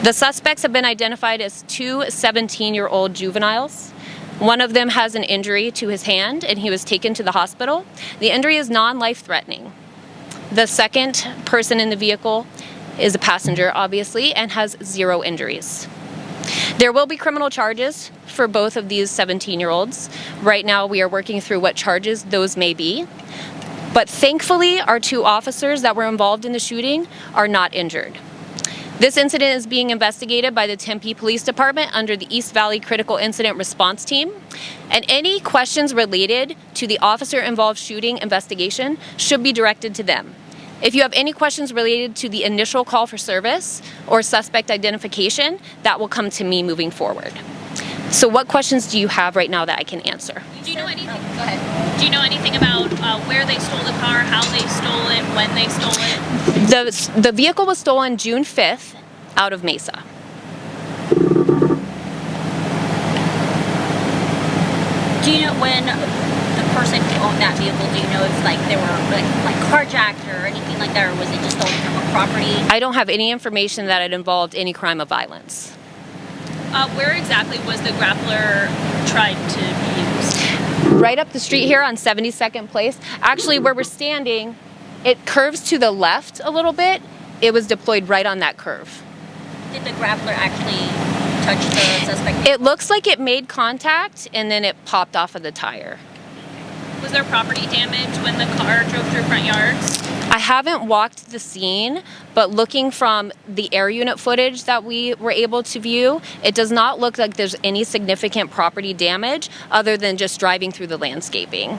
The suspects have been identified as two 17-year-old juveniles. One of them has an injury to his hand and he was taken to the hospital. The injury is non-life-threatening. The second person in the vehicle is a passenger, obviously, and has 0 injuries. There will be criminal charges for both of these 17-year-olds. Right now we are working through what charges those may be. But thankfully, our 2 officers that were involved in the shooting are not injured. This incident is being investigated by the Tempe Police Department under the East Valley Critical Incident Response Team. And any questions related to the officer-involved shooting investigation should be directed to them. If you have any questions related to the initial call for service or suspect identification, that will come to me moving forward. So what questions do you have right now that I can answer? Do you know anything? Go ahead. Do you know anything about where they stole the car, how they stole it, when they stole it? The vehicle was stolen June 5th out of Mesa. Do you know when the person who owned that vehicle, do you know if like they were like carjacked or anything like that, or was it just stolen from a property? I don't have any information that it involved any crime of violence. Where exactly was the grappler tried to be used? Right up the street here on 72nd Place. Actually, where we're standing, it curves to the left a little bit. It was deployed right on that curve. Did the grappler actually touch the suspect? It looks like it made contact and then it popped off of the tire. Was there property damage when the car drove through front yards? I haven't walked the scene, but looking from the air unit footage that we were able to view, it does not look like there's any significant property damage other than just driving through the landscaping.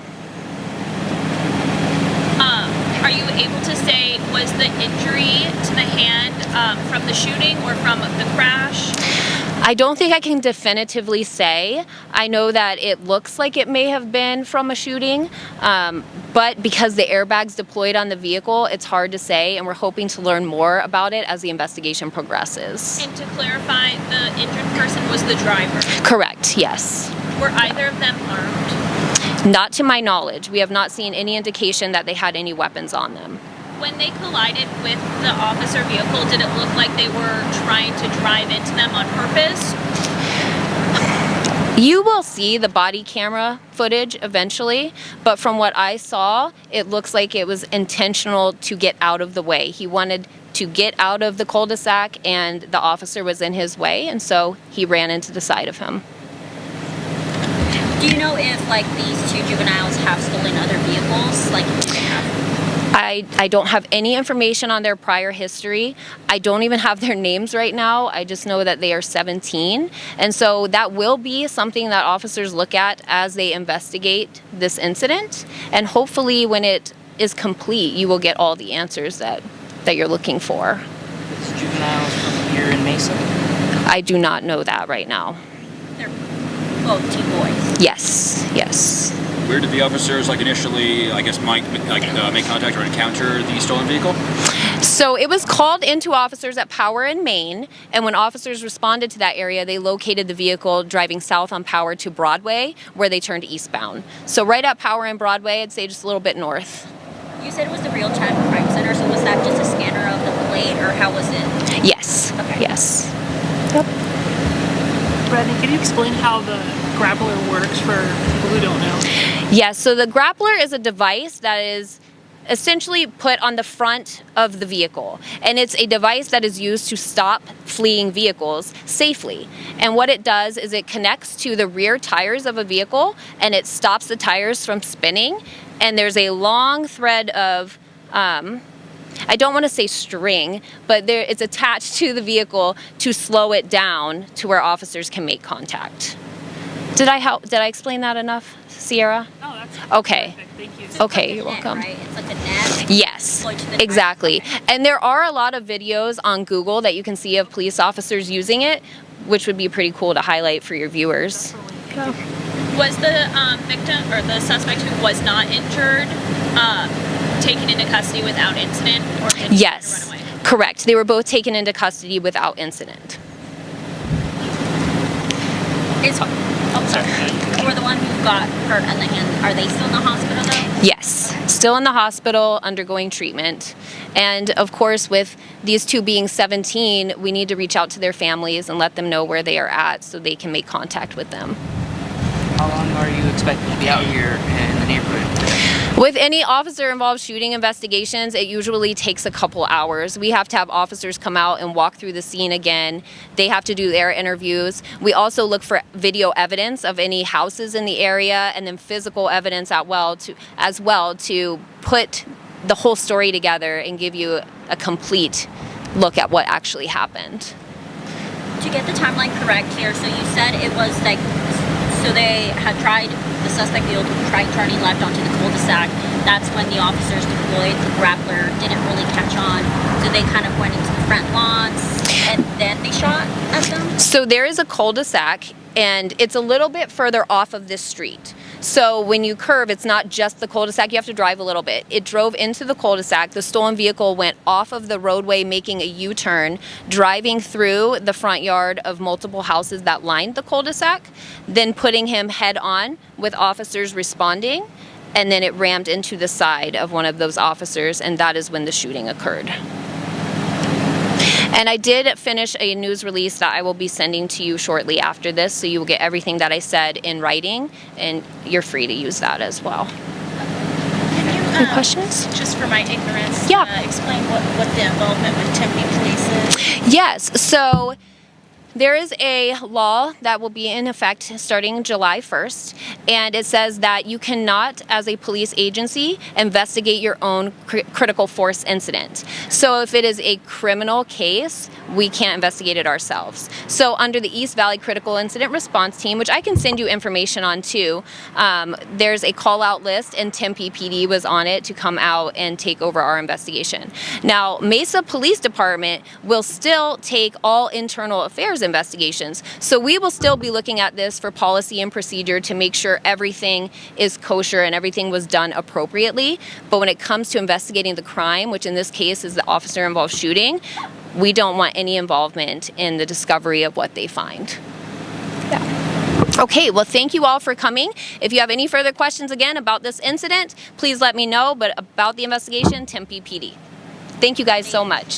Are you able to say, was the injury to the hand from the shooting or from the crash? I don't think I can definitively say. I know that it looks like it may have been from a shooting, but because the airbags deployed on the vehicle, it's hard to say, and we're hoping to learn more about it as the investigation progresses. And to clarify, the injured person was the driver? Correct, yes. Were either of them armed? Not to my knowledge. We have not seen any indication that they had any weapons on them. When they collided with the officer vehicle, did it look like they were trying to drive into them on purpose? You will see the body camera footage eventually, but from what I saw, it looks like it was intentional to get out of the way. He wanted to get out of the cul-de-sac and the officer was in his way, and so he ran into the side of him. Do you know if like these 2 juveniles have stolen other vehicles? Like, do they have? I don't have any information on their prior history. I don't even have their names right now. I just know that they are 17. And so that will be something that officers look at as they investigate this incident. And hopefully when it is complete, you will get all the answers that you're looking for. It's juveniles from here in Mesa? I do not know that right now. They're both teen boys? Yes, yes. Where did the officers initially, I guess, make contact or encounter the stolen vehicle? So it was called into officers at Power in Maine, and when officers responded to that area, they located the vehicle driving south on Power to Broadway, where they turned eastbound. So right at Power and Broadway, I'd say just a little bit north. You said it was the real-time crime center, so was that just a scanner of the plate, or how was it? Yes. Okay. Yes. Yep. Brandon, can you explain how the grappler works for people who don't know? Yes, so the grappler is a device that is essentially put on the front of the vehicle, and it's a device that is used to stop fleeing vehicles safely. And what it does is it connects to the rear tires of a vehicle and it stops the tires from spinning, and there's a long thread of I don't want to say string, but it's attached to the vehicle to slow it down to where officers can make contact. Did I explain that enough, Ciara? Oh, that's okay. Perfect. Thank you. Okay, you're welcome. Right? It's like a net. Yes, exactly. And there are a lot of videos on Google that you can see of police officers using it, which would be pretty cool to highlight for your viewers. Was the victim or the suspect who was not injured taken into custody without incident, or did he Yes, run away? correct. They were both taken into custody without incident. Sorry. For the one who got hurt on the hand, are they still in the hospital though? Yes. still in the hospital undergoing treatment. And of course, with these two being 17, we need to reach out to their families and let them know where they are at so they can make contact with them. How long are you expected to be out here in the neighborhood? With any officer-involved shooting investigations, it usually takes a couple hours. We have to have officers come out and walk through the scene again. They have to do their interviews. We also look for video evidence of any houses in the area, and then physical evidence as well to put the whole story together and give you a complete look at what actually happened. To get the timeline correct here, so you said it was like, so they had tried, the suspect tried turning left onto the cul-de-sac. That's when the officers deployed. The grappler didn't really catch on, so they kind of went into the front lawns, and then they shot at them? So there is a cul-de-sac, and it's a little bit further off of this street. So when you curve, it's not just the cul-de-sac, you have to drive a little bit. It drove into the cul-de-sac. The stolen vehicle went off of the roadway, making a U-turn, driving through the front yard of multiple houses that lined the cul-de-sac, then putting him head on with officers responding, and then it rammed into the side of one of those officers, and that is when the shooting occurred. And I did finish a news release that I will be sending to you shortly after this, so you will get everything that I said in writing, and you're free to use that as well. Can you, Any questions? just for my ignorance, Yeah. explain what the involvement with Tempe Police is? Yes, so there is a law that will be in effect starting July 1st, and it says that you cannot, as a police agency, investigate your own critical force incident. So if it is a criminal case, we can't investigate it ourselves. So under the East Valley Critical Incident Response Team, which I can send you information on too, there's a call-out list, and Tempe PD was on it to come out and take over our investigation. Now, Mesa Police Department will still take all internal affairs investigations. So we will still be looking at this for policy and procedure to make sure everything is kosher and everything was done appropriately. But when it comes to investigating the crime, which in this case is the officer-involved shooting, we don't want any involvement in the discovery of what they find. Yeah. Okay, well, thank you all for coming. If you have any further questions again about this incident, please let me know. But about the investigation, Tempe PD. Thank you guys so much.